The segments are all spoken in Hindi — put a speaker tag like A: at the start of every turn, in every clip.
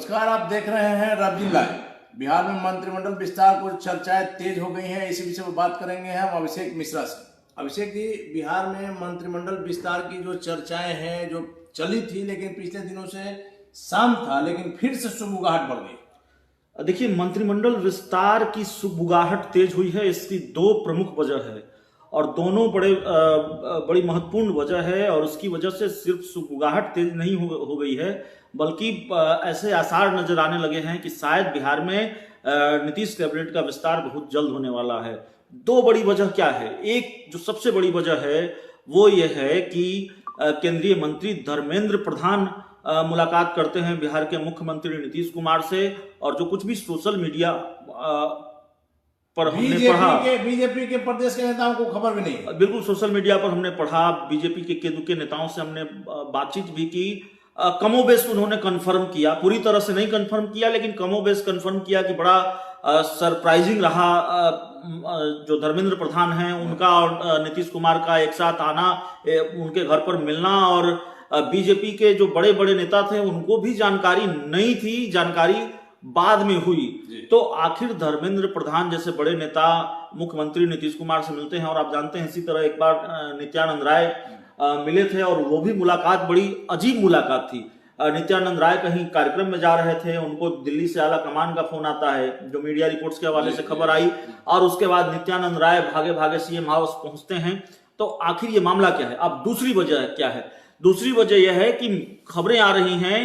A: नमस्कार, आप देख रहे हैं रवजी लाइव। बिहार में मंत्रिमंडल विस्तार को चर्चाएं तेज हो गई हैं। इसी विषय पर बात करेंगे हम अभिषेक मिश्रा से। अभिषेक जी, बिहार में मंत्रिमंडल विस्तार की जो चर्चाएं हैं, जो चली थी, लेकिन पिछले दिनों से शांत था, लेकिन फिर से सुगबुगाहट बढ़ गई।
B: देखिए, मंत्रिमंडल विस्तार की सुगबुगाहट तेज हुई है। इसकी दो प्रमुख वजह है और दोनों बड़ी महत्वपूर्ण वजह है। और उसकी वजह से सिर्फ सुगबुगाहट तेज नहीं हो गई है, बल्कि ऐसे आसार नजर आने लगे हैं कि शायद बिहार में नीतीश कैबिनेट का विस्तार बहुत जल्द होने वाला है। दो बड़ी वजह क्या है? एक जो सबसे बड़ी वजह है वो ये है कि केंद्रीय मंत्री धर्मेंद्र प्रधान मुलाकात करते हैं बिहार के मुख्यमंत्री नीतीश कुमार से। और जो कुछ भी सोशल मीडिया पर हमने पढ़ा,
A: बीजेपी के प्रदेश के नेताओं को खबर भी नहीं है।
B: बिल्कुल, सोशल मीडिया पर हमने पढ़ा, बीजेपी के केंद्र के नेताओं से हमने बातचीत भी की। कमोबेश उन्होंने कंफर्म किया, पूरी तरह से नहीं कंफर्म किया, लेकिन कमोबेश कंफर्म किया कि बड़ा सरप्राइजिंग रहा जो धर्मेंद्र प्रधान हैं उनका और नीतीश कुमार का एक साथ आना, उनके घर पर मिलना। और बीजेपी के जो बड़े बड़े नेता थे उनको भी जानकारी नहीं थी, जानकारी बाद में हुई। तो आखिर धर्मेंद्र प्रधान जैसे बड़े नेता मुख्यमंत्री नीतीश कुमार से मिलते हैं। और आप जानते हैं, इसी तरह एक बार नित्यानंद राय मिले थे और वो भी मुलाकात बड़ी अजीब मुलाकात थी। नित्यानंद राय कहीं कार्यक्रम में जा रहे थे, उनको दिल्ली से आला कमान का फोन आता है, जो मीडिया रिपोर्ट्स के हवाले से खबर आई। और उसके बाद नित्यानंद राय भागे भागे सीएम हाउस पहुंचते हैं। तो आखिर ये मामला क्या है? अब दूसरी वजह क्या है? दूसरी वजह यह है कि खबरें आ रही हैं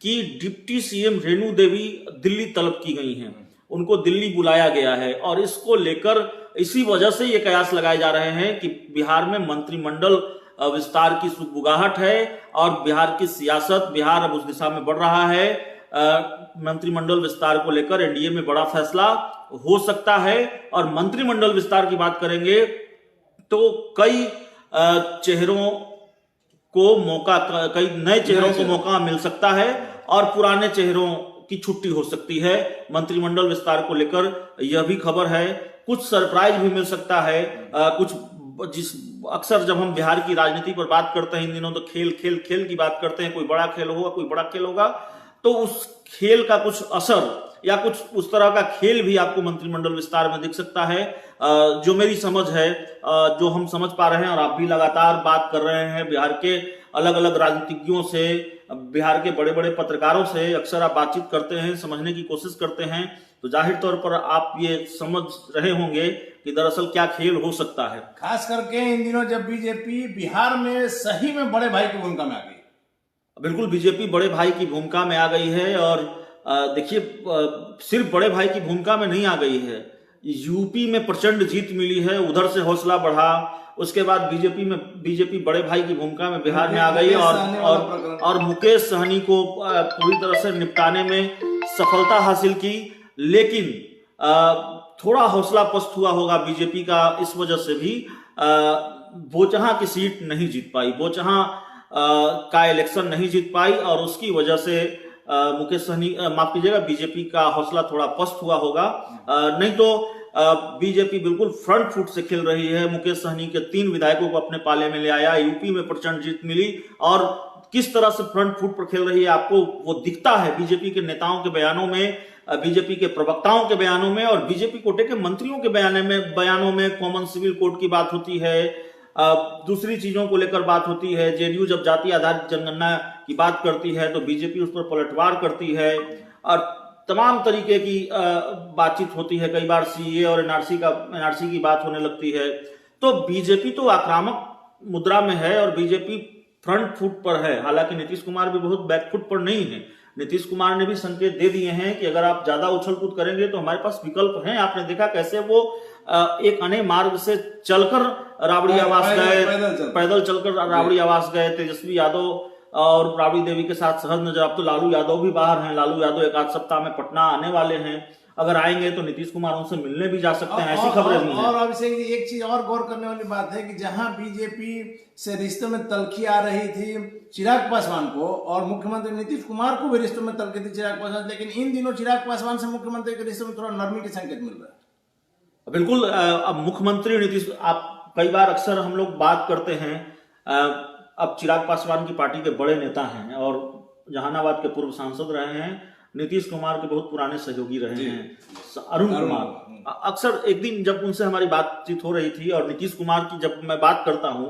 B: कि डिप्टी सीएम रेणु देवी दिल्ली तलब की गई हैं, उनको दिल्ली बुलाया गया है। और इसको लेकर इसी वजह से ये कयास लगाए जा रहे हैं कि बिहार में मंत्रिमंडल विस्तार की सुगबुगाहट है और बिहार की सियासत, बिहार अब उस दिशा में बढ़ रहा है। मंत्रिमंडल विस्तार को लेकर एनडीए में बड़ा फैसला हो सकता है। और मंत्रिमंडल विस्तार की बात करेंगे तो कई चेहरों को मौका, कई नए चेहरों को मौका मिल सकता है और पुराने चेहरों की छुट्टी हो सकती है। मंत्रिमंडल विस्तार को लेकर यह भी खबर है। कुछ सरप्राइज भी मिल सकता है। अक्सर जब हम बिहार की राजनीति पर बात करते हैं इन दिनों, तो खेल खेल खेल की बात करते हैं, कोई बड़ा खेल होगा, कोई बड़ा खेल होगा। तो उस खेल का कुछ असर या कुछ उस तरह का खेल भी आपको मंत्रिमंडल विस्तार में दिख सकता है। जो मेरी समझ है, जो हम समझ पा रहे हैं, और आप भी लगातार बात कर रहे हैं बिहार के अलग अलग राजनीतिज्ञों से, बिहार के बड़े बड़े पत्रकारों से अक्सर आप बातचीत करते हैं, समझने की कोशिश करते हैं। तो जाहिर तौर पर आप ये समझ रहे होंगे कि दरअसल क्या खेल हो सकता है।
A: खास करके इन दिनों जब बीजेपी बिहार में सही में बड़े भाई की भूमिका में आ गई।
B: बिल्कुल, बीजेपी बड़े भाई की भूमिका में आ गई है। और देखिए, सिर्फ बड़े भाई की भूमिका में नहीं आ गई है, यूपी में प्रचंड जीत मिली है, उधर से हौसला बढ़ा। उसके बाद बीजेपी बड़े भाई की भूमिका में बिहार में आ गई और मुकेश सहनी को पूरी तरह से निपटाने में सफलता हासिल की। लेकिन थोड़ा हौसला पस्त हुआ होगा बीजेपी का इस वजह से भी। बोचहां की सीट नहीं जीत पाई, बोचहां का इलेक्शन नहीं जीत पाई, और उसकी वजह से मुकेश सहनी, माफ कीजिएगा, बीजेपी का हौसला थोड़ा पस्त हुआ होगा। नहीं तो बीजेपी बिल्कुल फ्रंट फुट से खेल रही है। मुकेश सहनी के 3 विधायकों को अपने पाले में ले आया, यूपी में प्रचंड जीत मिली। और किस तरह से फ्रंट फुट पर खेल रही है आपको वो दिखता है बीजेपी के नेताओं के बयानों में, बीजेपी के प्रवक्ताओं के बयानों में, और बीजेपी कोटे के मंत्रियों के बयानों में कॉमन सिविल कोड की बात होती है, दूसरी चीजों को लेकर बात होती है। जेडीयू जब जाति आधारित जनगणना की बात करती है तो बीजेपी उस पर पलटवार करती है, और तमाम तरीके की बातचीत होती है। कई बार सीए और एनआरसी की बात होने लगती है। तो बीजेपी तो आक्रामक मुद्रा में है और बीजेपी फ्रंट फुट पर है। हालांकि नीतीश कुमार भी बहुत बैक फुट पर नहीं है। नीतीश कुमार ने भी संकेत दे दिए हैं कि अगर आप ज्यादा उछल कूद करेंगे तो हमारे पास विकल्प हैं। आपने देखा कैसे वो एक अने मार्ग से चलकर राबड़ी आवास गए, पैदल चलकर राबड़ी आवास गए। तेजस्वी यादव और राबड़ी देवी के साथ सहज नजर। अब तो लालू यादव भी बाहर हैं। लालू यादव एक आध सप्ताह में पटना आने वाले हैं। अगर आएंगे तो नीतीश कुमार उनसे मिलने भी जा सकते हैं, ऐसी खबरें भी हैं।
A: और अभिषेक जी, एक चीज और गौर करने वाली बात है कि जहां बीजेपी से रिश्तों में तल्खी आ रही थी चिराग पासवान को, और मुख्यमंत्री नीतीश कुमार को भी रिश्तों में तल्खी थी चिराग पासवान, लेकिन इन दिनों चिराग पासवान से मुख्यमंत्री के रिश्तों में थोड़ा नरमी के संकेत मिल रहा है।
B: बिल्कुल, अब मुख्यमंत्री नीतीश, आप कई बार अक्सर हम लोग बात करते हैं, अब चिराग पासवान की पार्टी के बड़े नेता हैं और जहानाबाद के पूर्व सांसद रहे हैं। नीतीश कुमार के बहुत पुराने सहयोगी रहे
A: जी।
B: हैं अरुण कुमार। अक्सर एक दिन जब उनसे हमारी बातचीत हो रही थी और नीतीश कुमार की जब मैं बात करता हूँ,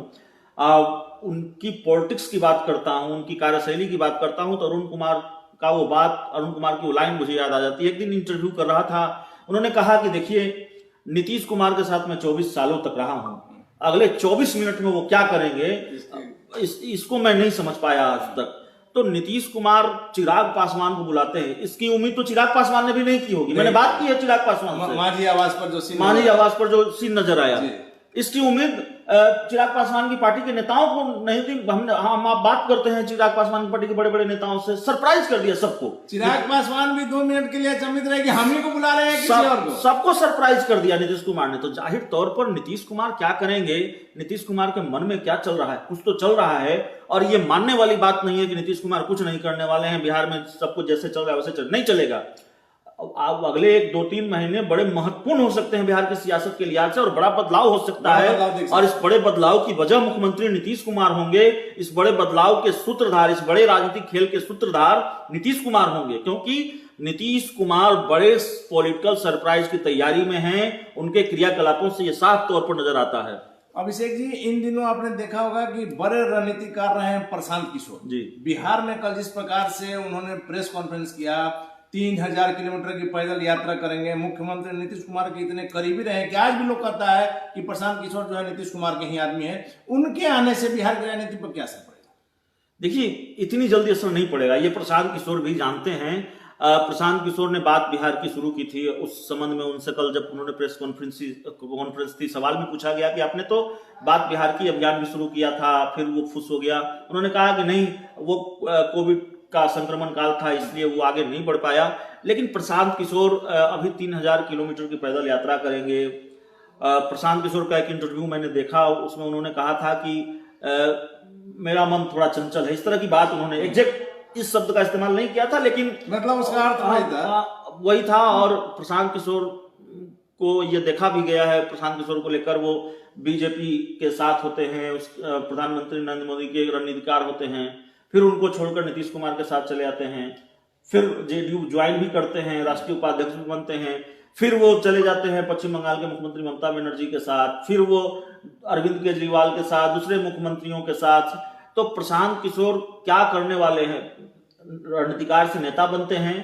B: उनकी पॉलिटिक्स की बात करता हूँ, उनकी कार्यशैली की बात करता हूँ, तो अरुण कुमार की वो लाइन मुझे याद आ जाती है। एक दिन इंटरव्यू कर रहा था, उन्होंने कहा कि देखिए, नीतीश कुमार के साथ मैं 24 सालों तक रहा हूं, अगले 24 मिनट में वो क्या करेंगे इसको मैं नहीं समझ पाया आज तक। तो नीतीश कुमार चिराग पासवान को बुलाते हैं, इसकी उम्मीद तो चिराग पासवान ने भी नहीं की होगी। मैंने बात की है चिराग पासवान से,
A: माझी आवाज पर जो सीन
B: नजर आया, इसकी उम्मीद चिराग पासवान की पार्टी के नेताओं को नहीं थी। हम आप बात करते हैं चिराग पासवान की पार्टी के बड़े बड़े नेताओं से, सरप्राइज कर दिया सबको।
A: चिराग पासवान भी 2 मिनट के लिए अचंभित रहे कि हम ही को बुला रहे हैं, किसी और को।
B: सबको सरप्राइज कर दिया नीतीश कुमार ने। तो जाहिर तौर पर नीतीश कुमार क्या करेंगे, नीतीश कुमार के मन में क्या चल रहा है, कुछ तो चल रहा है। और ये मानने वाली बात नहीं है कि नीतीश कुमार कुछ नहीं करने वाले हैं, बिहार में सब कुछ जैसे चल रहा है वैसे नहीं चलेगा। अब अगले 1-2-3 महीने बड़े महत्वपूर्ण हो सकते हैं बिहार की सियासत के लिहाज से, और बड़ा बदलाव हो सकता है। और इस बड़े बदलाव की वजह मुख्यमंत्री नीतीश कुमार होंगे। इस बड़े बदलाव के सूत्रधार, इस बड़े राजनीतिक खेल के सूत्रधार नीतीश कुमार होंगे, क्योंकि नीतीश कुमार बड़े पॉलिटिकल सरप्राइज की तैयारी में हैं। उनके क्रियाकलापों से यह साफ तौर पर नजर आता है।
A: अभिषेक जी, इन दिनों आपने देखा होगा कि बड़े रणनीतिकार रहे हैं प्रशांत किशोर
B: जी।
A: बिहार में कल जिस प्रकार से उन्होंने प्रेस कॉन्फ्रेंस किया, 3000 किलोमीटर की पैदल यात्रा करेंगे, मुख्यमंत्री नीतीश कुमार के इतने करीबी रहे कि आज भी लोग कहता है कि प्रशांत किशोर जो है नीतीश कुमार के ही आदमी है। उनके आने से बिहार की राजनीति पर क्या असर पड़ेगा?
B: देखिए, इतनी जल्दी असर नहीं पड़ेगा, ये प्रशांत किशोर भी जानते हैं। प्रशांत किशोर ने बात बिहार की शुरू की थी। उस संबंध में उनसे कल जब उन्होंने प्रेस कॉन्फ्रेंस थी, सवाल भी पूछा गया कि आपने तो बात बिहार की अभियान भी शुरू किया था, फिर वो फुस हो गया। उन्होंने कहा कि नहीं, वो कोविड का संक्रमण काल था इसलिए वो आगे नहीं बढ़ पाया। लेकिन प्रशांत किशोर अभी 3000 किलोमीटर की पैदल यात्रा करेंगे। प्रशांत किशोर का एक इंटरव्यू मैंने देखा, उसमें उन्होंने कहा था कि मेरा मन थोड़ा चंचल है, इस तरह की बात उन्होंने, एग्जैक्ट इस शब्द का इस्तेमाल नहीं किया था, लेकिन
A: मतलब उसका अर्थ
B: वही था। और प्रशांत किशोर को ये देखा भी गया है, प्रशांत किशोर को लेकर वो बीजेपी के साथ होते हैं, प्रधानमंत्री नरेंद्र मोदी के रणनीतिकार होते हैं, फिर उनको छोड़कर नीतीश कुमार के साथ चले आते हैं, फिर जेडीयू ज्वाइन भी करते हैं, राष्ट्रीय उपाध्यक्ष भी बनते हैं, फिर वो चले जाते हैं पश्चिम बंगाल के मुख्यमंत्री ममता बनर्जी के साथ, फिर वो अरविंद केजरीवाल के साथ, दूसरे मुख्यमंत्रियों के साथ। तो प्रशांत किशोर क्या करने वाले हैं? रणनीतिकार से नेता बनते हैं,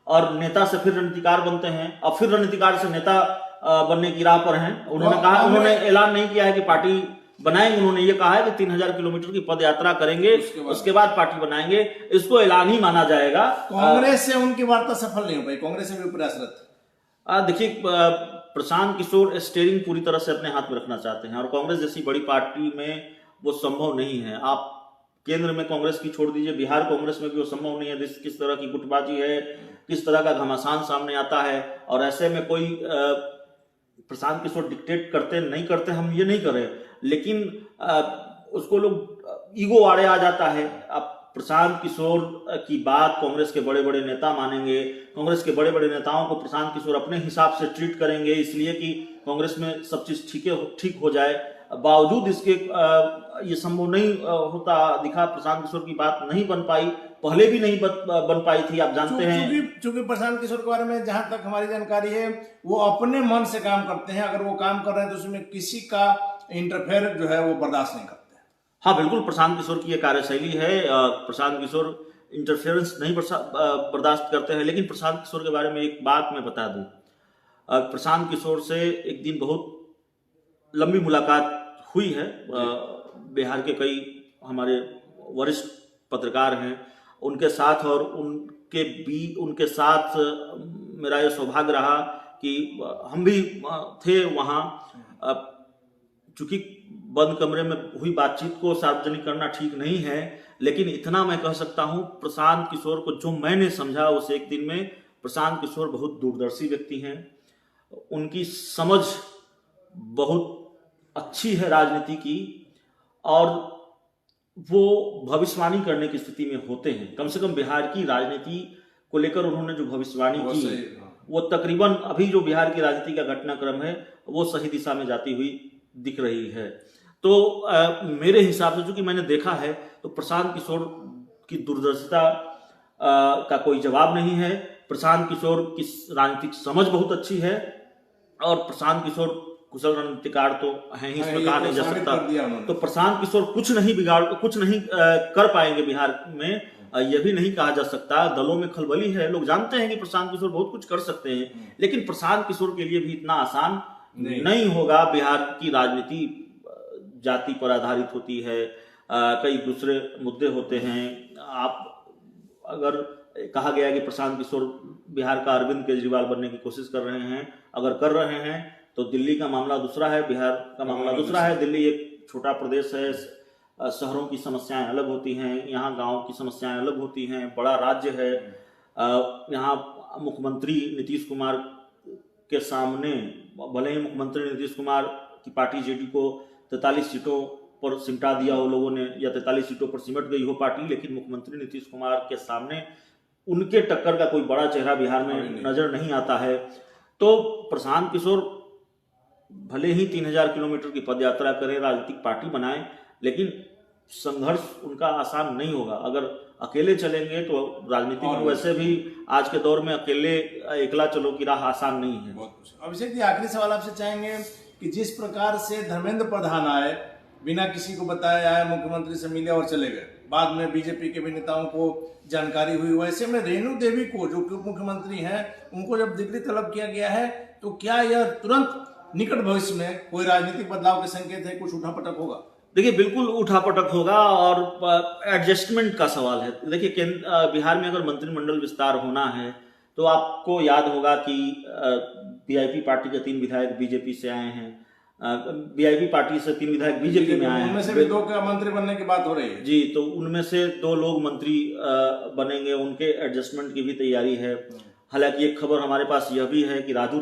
B: और नेता से फिर रणनीतिकार बनते हैं, और फिर रणनीतिकार से नेता बनने की राह पर हैं। उन्होंने ऐलान नहीं किया है कि पार्टी बनाएंगे, उन्होंने ये कहा है कि 3000 किलोमीटर की पद यात्रा करेंगे, उसके बाद पार्टी बनाएंगे। इसको ऐलान ही माना जाएगा।
A: कांग्रेस से उनकी वार्ता सफल नहीं हो पाई, कांग्रेस से भी प्रयासरत।
B: देखिए, प्रशांत किशोर स्टीयरिंग पूरी तरह से अपने हाथ में रखना चाहते हैं, और कांग्रेस जैसी बड़ी पार्टी में वो संभव नहीं है। आप केंद्र में कांग्रेस की छोड़ दीजिए, बिहार कांग्रेस में भी वो संभव नहीं है। किस तरह की गुटबाजी है, किस तरह का घमासान सामने आता है। और ऐसे में कोई प्रशांत किशोर डिक्टेट करते नहीं करते, हम ये नहीं करें, लेकिन उसको लोग ईगो आड़े आ जाता है। अब प्रशांत किशोर की बात कांग्रेस के बड़े बड़े नेता मानेंगे, कांग्रेस के बड़े बड़े नेताओं को प्रशांत किशोर अपने हिसाब से ट्रीट करेंगे, इसलिए कि कांग्रेस में सब चीज ठीक हो जाए। बावजूद इसके ये संभव नहीं होता दिखा। प्रशांत किशोर की बात नहीं बन पाई, पहले भी नहीं बन पाई थी, आप जानते हैं।
A: चूंकि प्रशांत किशोर के बारे में जहां तक हमारी जानकारी है, वो अपने मन से काम करते हैं। अगर वो काम कर रहे हैं तो उसमें किसी का इंटरफेयर जो है वो बर्दाश्त नहीं करते।
B: हाँ, बिल्कुल, प्रशांत किशोर की ये कार्यशैली है। प्रशांत किशोर इंटरफेरेंस नहीं बर्दाश्त करते हैं। लेकिन प्रशांत किशोर के बारे में एक बात मैं बता दूं, प्रशांत किशोर से एक दिन बहुत लंबी मुलाकात हुई है। बिहार के कई हमारे वरिष्ठ पत्रकार हैं, उनके साथ, और उनके साथ मेरा यह सौभाग्य रहा कि हम भी थे वहाँ। चूंकि बंद कमरे में हुई बातचीत को सार्वजनिक करना ठीक नहीं है, लेकिन इतना मैं कह सकता हूँ, प्रशांत किशोर को जो मैंने समझा उस एक दिन में, प्रशांत किशोर बहुत दूरदर्शी व्यक्ति हैं। उनकी समझ बहुत अच्छी है राजनीति की, और वो भविष्यवाणी करने की स्थिति में होते हैं। कम से कम बिहार की राजनीति को लेकर उन्होंने जो भविष्यवाणी की, वो तकरीबन अभी जो बिहार की राजनीति का घटनाक्रम है वो सही दिशा में जाती हुई दिख रही है। तो मेरे हिसाब से, जो कि मैंने देखा है, तो प्रशांत किशोर की दूरदर्शिता का कोई जवाब नहीं है। प्रशांत किशोर की राजनीतिक समझ बहुत अच्छी है और प्रशांत किशोर कुशल रणनीतिकार तो हैं ही, इसमें कहा नहीं जा सकता। तो प्रशांत किशोर कुछ नहीं कर पाएंगे बिहार में, यह भी नहीं कहा जा सकता। दलों में खलबली है, लोग जानते हैं कि प्रशांत किशोर बहुत कुछ कर सकते हैं, लेकिन प्रशांत किशोर के लिए भी इतना आसान नहीं होगा। बिहार की राजनीति जाति पर आधारित होती है, कई दूसरे मुद्दे होते हैं। आप अगर कहा गया कि प्रशांत किशोर बिहार का अरविंद केजरीवाल बनने की कोशिश कर रहे हैं, अगर कर रहे हैं तो दिल्ली का मामला दूसरा है, बिहार का मामला दूसरा है। दिल्ली एक छोटा प्रदेश है, शहरों की समस्याएं अलग होती हैं, यहाँ गांव की समस्याएं अलग होती हैं, बड़ा राज्य है। यहाँ मुख्यमंत्री नीतीश कुमार के सामने, भले ही मुख्यमंत्री नीतीश कुमार की पार्टी जेडी को 43 सीटों पर सिमटा दिया हो लोगों ने, या 43 सीटों पर सिमट गई हो पार्टी, लेकिन मुख्यमंत्री नीतीश कुमार के सामने उनके टक्कर का कोई बड़ा चेहरा बिहार में नजर नहीं आता है। तो प्रशांत किशोर भले ही 3000 किलोमीटर की पदयात्रा करें, राजनीतिक पार्टी बनाएं, लेकिन संघर्ष उनका आसान नहीं होगा। अगर अकेले चलेंगे तो राजनीति में वैसे भी आज के दौर में अकेले एकला चलो की राह आसान नहीं है।
A: अभिषेक जी, आखिरी सवाल आपसे चाहेंगे कि जिस प्रकार से धर्मेंद्र प्रधान आए, बिना किसी को बताए आए, मुख्यमंत्री से मिले और चले गए, बाद में बीजेपी के भी नेताओं को जानकारी हुई, वैसे में रेणु देवी को जो उप मुख्यमंत्री हैं, उनको जब दिल्ली तलब किया गया है, तो क्या यह तुरंत निकट भविष्य में कोई राजनीतिक बदलाव के संकेत है, कुछ उठापटक होगा?
B: देखिए, बिल्कुल उठापटक होगा और एडजस्टमेंट का सवाल है। देखिए, बिहार में अगर मंत्रिमंडल विस्तार होना है तो आपको याद होगा कि वीआईपी पार्टी के 3 विधायक बीजेपी से आए हैं, वीआईपी पार्टी से 3 विधायक बीजेपी में आए हैं,
A: उनमें से भी 2 का मंत्री बनने की बात हो रही है।
B: जी, तो उनमें से 2 लोग मंत्री बनेंगे, उनके एडजस्टमेंट की भी तैयारी है। हालांकि एक खबर हमारे पास यह भी है कि राजू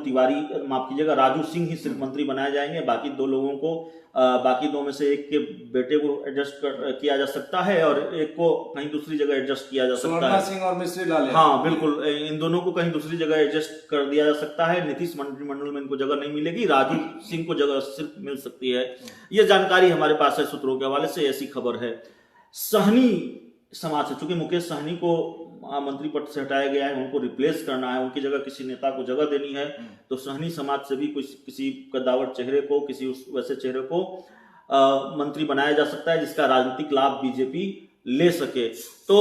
B: सिंह ही सिर्फ मंत्री बनाए जाएंगे, बाकी 2 लोगों को, बाकी 2 में से एक के बेटे को एडजस्ट किया जा सकता है और एक को कहीं दूसरी जगह एडजस्ट किया जा सकता है।
A: सिंह और मिश्री लाल,
B: हाँ बिल्कुल, इन दोनों को कहीं दूसरी जगह एडजस्ट कर दिया जा सकता है। नीतीश मंत्रिमंडल में इनको जगह नहीं मिलेगी, राजू सिंह को जगह सिर्फ मिल सकती है। ये जानकारी हमारे पास है सूत्रों के हवाले से, ऐसी खबर है। सहनी समाज से, चूंकि मुकेश सहनी को मंत्री पद से हटाया गया है, उनको रिप्लेस करना है, उनकी जगह किसी नेता को जगह देनी है, तो सहनी समाज से भी किसी कद्दावर चेहरे को, किसी वैसे चेहरे को मंत्री बनाया जा सकता है जिसका राजनीतिक लाभ बीजेपी ले सके। तो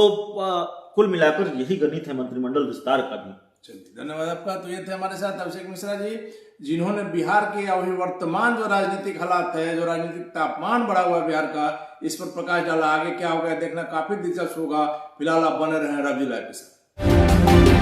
B: कुल मिलाकर यही गणित है मंत्रिमंडल विस्तार का भी।
A: चलिए, धन्यवाद आपका। तो ये थे हमारे साथ अभिषेक मिश्रा जी, जिन्होंने बिहार के अभी वर्तमान जो राजनीतिक हालात है, जो राजनीतिक तापमान बढ़ा हुआ है बिहार का, इस पर प्रकाश डाला। आगे क्या होगा देखना काफी दिलचस्प होगा। फिलहाल आप बने रहें रवजी लाइव के साथ।